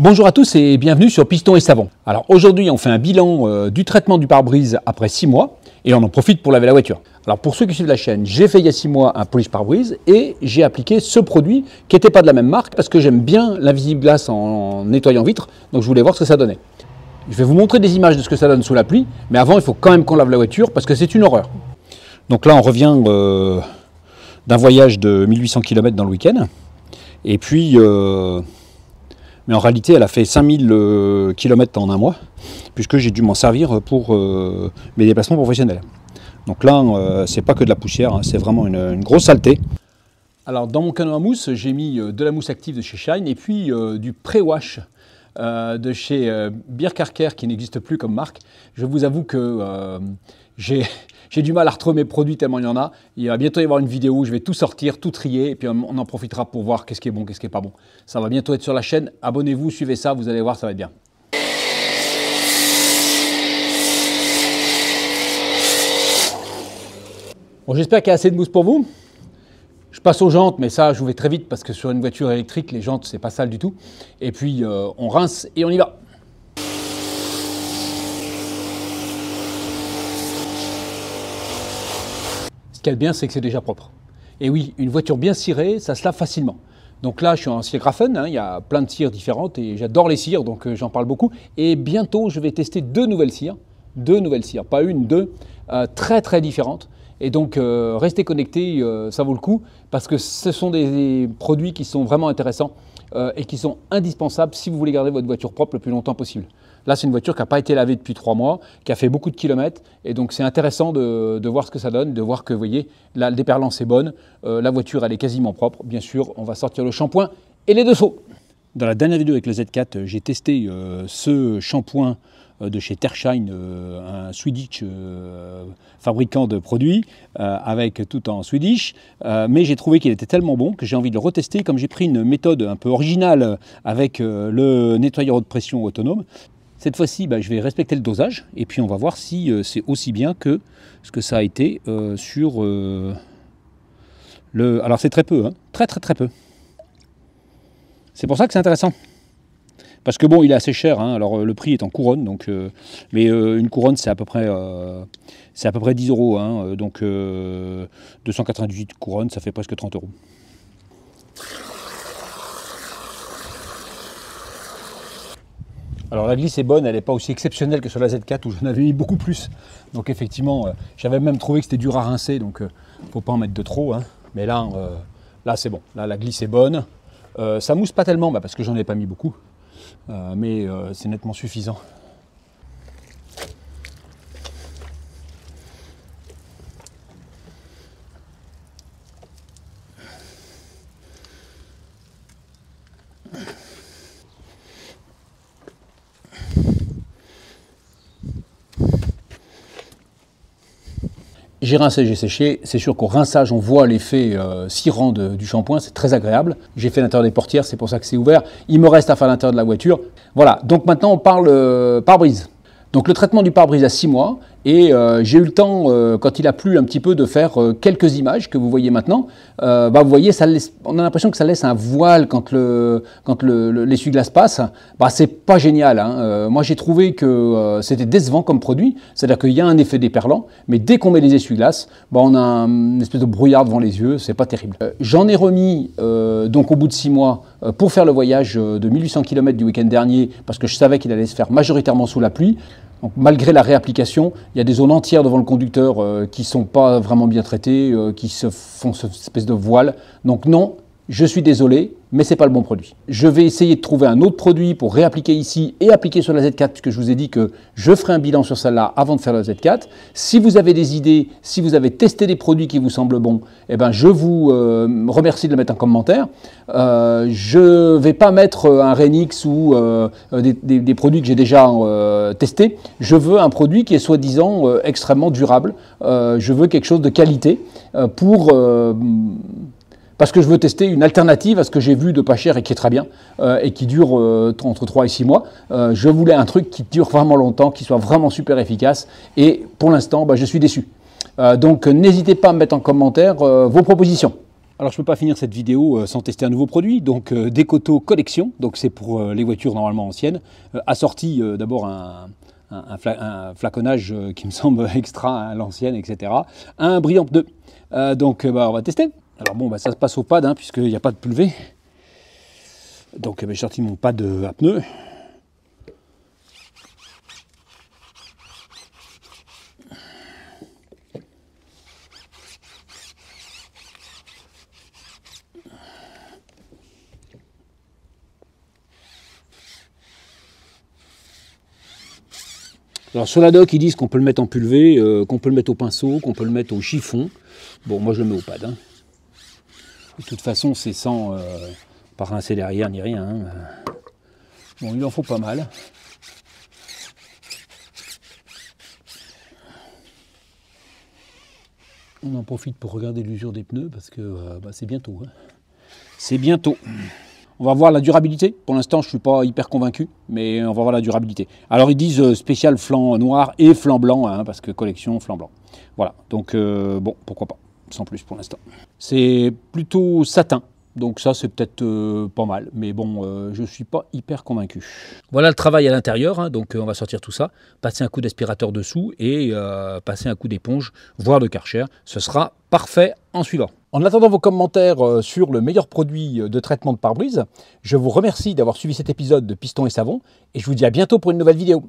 Bonjour à tous et bienvenue sur Piston et Savon. Alors aujourd'hui on fait un bilan du traitement du pare-brise après 6 mois et on en profite pour laver la voiture. Alors pour ceux qui suivent la chaîne, j'ai fait il y a 6 mois un polish pare-brise et j'ai appliqué ce produit qui n'était pas de la même marque parce que j'aime bien l'invisible glace en nettoyant vitre, donc je voulais voir ce que ça donnait. Je vais vous montrer des images de ce que ça donne sous la pluie, mais avant il faut quand même qu'on lave la voiture parce que c'est une horreur. Donc là on revient d'un voyage de 1800 km dans le week-end et puis... mais en réalité, elle a fait 5000 km en un mois, puisque j'ai dû m'en servir pour mes déplacements professionnels. Donc là, c'est pas que de la poussière, hein, c'est vraiment une grosse saleté. Alors dans mon canot à mousse, j'ai mis de la mousse active de chez Shine et puis du pré-wash de chez Birkarker qui n'existe plus comme marque. Je vous avoue que j'ai du mal à retrouver mes produits tellement il y en a. Il va bientôt y avoir une vidéo où je vais tout sortir, tout trier et puis on en profitera pour voir qu'est-ce qui est bon, qu'est-ce qui n'est pas bon. Ça va bientôt être sur la chaîne. Abonnez-vous, suivez ça, vous allez voir, ça va être bien. Bon, j'espère qu'il y a assez de mousse pour vous. Je passe aux jantes, mais ça, je vous vais très vite parce que sur une voiture électrique, les jantes, c'est pas sale du tout. Et puis, on rince et on y va. Ce qu'il y a de bien, c'est que c'est déjà propre. Et oui, une voiture bien cirée, ça se lave facilement. Donc là, je suis en cire Grafen, hein, il y a plein de cires différentes et j'adore les cires, donc j'en parle beaucoup. Et bientôt, je vais tester deux nouvelles cires, pas une, deux, très très différentes. Et donc, restez connectés, ça vaut le coup, parce que ce sont des produits qui sont vraiment intéressants et qui sont indispensables si vous voulez garder votre voiture propre le plus longtemps possible. Là, c'est une voiture qui n'a pas été lavée depuis 3 mois, qui a fait beaucoup de kilomètres, et donc c'est intéressant de voir ce que ça donne, de voir que, vous voyez, la déperlance est bonne, la voiture, elle est quasiment propre. Bien sûr, on va sortir le shampoing et les dessous. Dans la dernière vidéo avec le Z4, j'ai testé ce shampoing de chez Tershine, un Swedish fabricant de produits, avec tout en Swedish, mais j'ai trouvé qu'il était tellement bon que j'ai envie de le retester, comme j'ai pris une méthode un peu originale avec le nettoyeur haute pression autonome. Cette fois-ci, je vais respecter le dosage, et puis on va voir si c'est aussi bien que ce que ça a été sur le... Alors c'est très peu, hein, très peu. C'est pour ça que c'est intéressant. Parce que bon, il est assez cher, hein, alors le prix est en couronne, donc, mais une couronne c'est à peu près 10 €, hein, donc 298 couronnes, ça fait presque 30 €. Alors la glisse est bonne, elle n'est pas aussi exceptionnelle que sur la Z4 où j'en avais mis beaucoup plus. Donc effectivement, j'avais même trouvé que c'était dur à rincer, donc faut pas en mettre de trop, hein. Mais là, là c'est bon, là la glisse est bonne. Ça mousse pas tellement, parce que j'en ai pas mis beaucoup. Mais c'est nettement suffisant. J'ai rincé, j'ai séché. C'est sûr qu'au rinçage, on voit l'effet cirant du shampoing. C'est très agréable. J'ai fait l'intérieur des portières, c'est pour ça que c'est ouvert. Il me reste à faire l'intérieur de la voiture. Voilà, donc maintenant on parle pare-brise. Donc le traitement du pare-brise à 6 mois. Et j'ai eu le temps, quand il a plu un petit peu, de faire quelques images que vous voyez maintenant. Vous voyez, ça laisse, on a l'impression que ça laisse un voile quand l'essuie-glace passe. C'est pas génial, hein. Moi j'ai trouvé que c'était décevant comme produit. C'est-à-dire qu'il y a un effet déperlant, mais dès qu'on met les essuie-glaces, on a une espèce de brouillard devant les yeux. C'est pas terrible. J'en ai remis donc au bout de 6 mois pour faire le voyage de 1800 km du week-end dernier, parce que je savais qu'il allait se faire majoritairement sous la pluie. Donc, malgré la réapplication, il y a des zones entières devant le conducteur qui ne sont pas vraiment bien traitées, qui se font cette espèce de voile. Donc non, je suis désolé, mais ce n'est pas le bon produit. Je vais essayer de trouver un autre produit pour réappliquer ici et appliquer sur la Z4, puisque je vous ai dit que je ferai un bilan sur celle-là avant de faire la Z4. Si vous avez des idées, si vous avez testé des produits qui vous semblent bons, je vous remercie de le mettre en commentaire. Je ne vais pas mettre un Renix ou des produits que j'ai déjà testés. Je veux un produit qui est soi-disant extrêmement durable. Je veux quelque chose de qualité parce que je veux tester une alternative à ce que j'ai vu de pas cher et qui est très bien et qui dure entre 3 et 6 mois. Je voulais un truc qui dure vraiment longtemps, qui soit vraiment super efficace et pour l'instant, je suis déçu. Donc n'hésitez pas à me mettre en commentaire vos propositions. Alors je ne peux pas finir cette vidéo sans tester un nouveau produit, donc Decoto Collection, donc c'est pour les voitures normalement anciennes, assorti d'abord un flaconnage qui me semble extra à l'ancienne, etc. Un brillant pneu, donc on va tester. Alors bon, ça se passe au pad, hein, puisqu'il n'y a pas de pulvé. Donc j'ai sorti mon pad à pneu. Alors sur la doc, ils disent qu'on peut le mettre en pulvé, qu'on peut le mettre au pinceau, qu'on peut le mettre au chiffon. Bon, moi je le mets au pad. Hein. De toute façon, c'est sans pas rincer derrière ni rien. Hein. Bon, il en faut pas mal. On en profite pour regarder l'usure des pneus parce que c'est bientôt. Hein. C'est bientôt. On va voir la durabilité. Pour l'instant, je ne suis pas hyper convaincu, mais on va voir la durabilité. Alors, ils disent spécial flanc noir et flanc blanc, hein, parce que collection flanc blanc. Voilà, donc bon, pourquoi pas, sans plus pour l'instant. C'est plutôt satin, donc ça, c'est peut-être pas mal, mais bon, je ne suis pas hyper convaincu. Voilà le travail à l'intérieur, hein, donc on va sortir tout ça, passer un coup d'aspirateur dessous et passer un coup d'éponge, voire de Karcher. Ce sera parfait en suivant. En attendant vos commentaires sur le meilleur produit de traitement de pare-brise, je vous remercie d'avoir suivi cet épisode de Piston et Savon et je vous dis à bientôt pour une nouvelle vidéo.